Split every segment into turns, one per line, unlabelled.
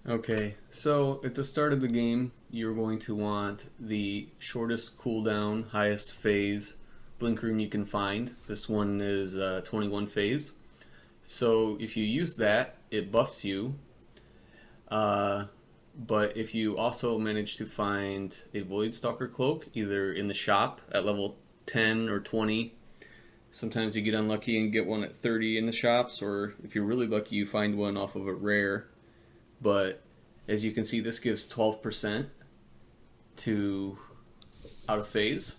Okay, so at the start of the game, you're going to want the shortest cooldown, highest phase blink rune you can find. This one is 21 phase. So if you use that, it buffs you. Uh, but if you also manage to find a voidstalker cloak, either in the shop at level 10 or 20, sometimes you get unlucky and get one at 30 in the shops, or if you're really lucky, you find one off of a rare. But as you can see, this gives 12% to out of phase.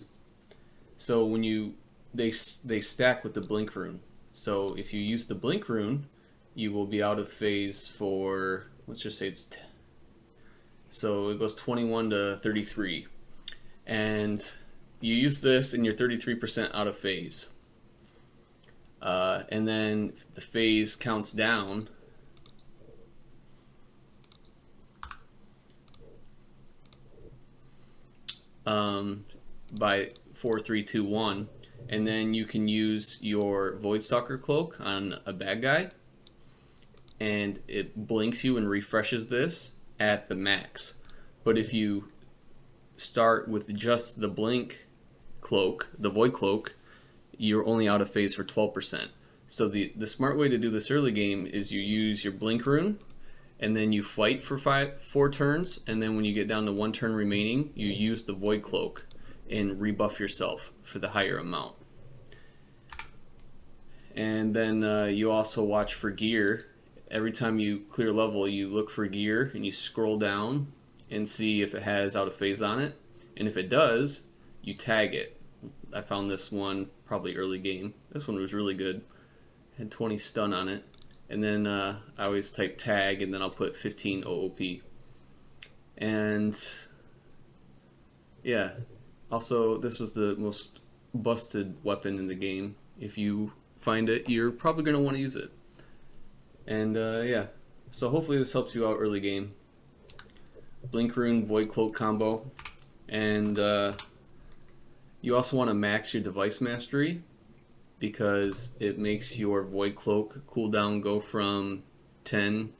So when you they stack with the blink rune. So if you use the blink rune, you will be out of phase for, let's just say it's 10. So it goes 21 to 33, and you use this and you're 33% out of phase. And then the phase counts down by 4, 3, 2, 1, and then you can use your voidstalker cloak on a bad guy, and it blinks you and refreshes this at the max. But if you start with just the blink cloak, the void cloak, you're only out of phase for 12%. So the smart way to do this early game is you use your blink rune, and then you fight for 4 turns, and then when you get down to 1 turn remaining, you use the void cloak and rebuff yourself for the higher amount. And then you also watch for gear. Every time you clear level, you look for gear and you scroll down and see if it has out of phase on it, and if it does, you tag it. I found this one probably early game. This one was really good. Had 20 stun on it. And then I always type tag, and then I'll put 15 OOP. And yeah, also this was the most busted weapon in the game. If you find it, you're probably going to want to use it. And yeah, so hopefully this helps you out early game. Blink rune, void cloak combo. And you also want to max your device mastery, because it makes your void cloak cooldown go from 10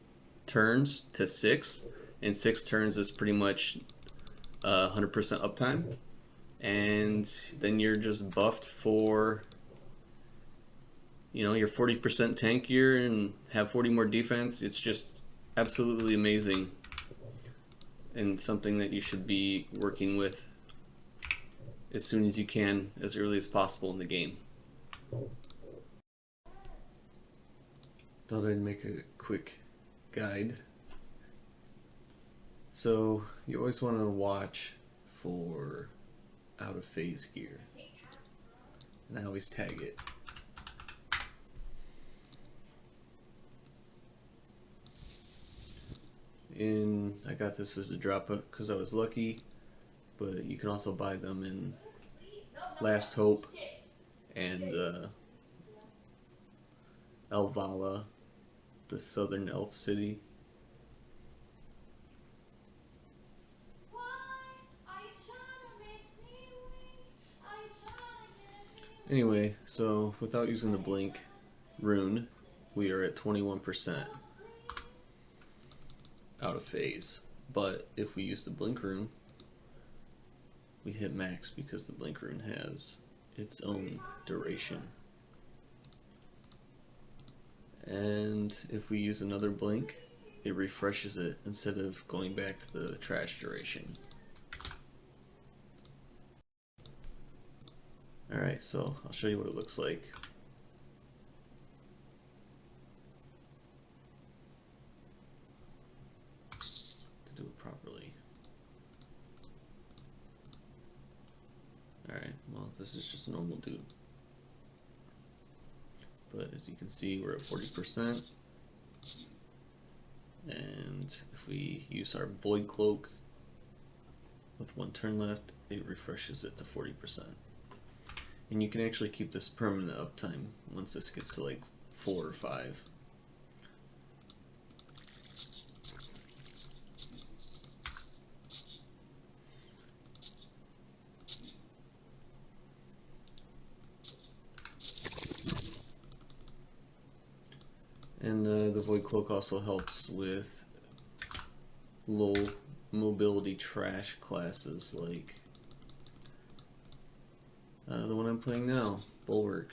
turns to 6, and 6 turns is pretty much 100% uptime, and then you're just buffed for, you know, your 40% tankier and have 40 more defense. It's just absolutely amazing, and something that you should be working with as soon as you can, as early as possible in the game. Thought I'd make a quick guide. So you always want to watch for out of phase gear, and I always tag it. And I got this as a drop up because I was lucky, but you can also buy them in Last Hope and Elvala, the southern elf city. Anyway, so without using the blink rune, we are at 21% out of phase. But if we use the blink rune, we hit max, because the blink rune has its own duration. And if we use another blink, it refreshes it instead of going back to the trash duration. Alright, so I'll show you what it looks like. To do it properly. Alright, well, this is just a normal dude. But as you can see, we're at 40%. And if we use our void cloak with 1 turn left, it refreshes it to 40%. And you can actually keep this permanent uptime once this gets to like 4 or 5. And the void cloak also helps with low mobility trash classes like the one I'm playing now, Bulwark.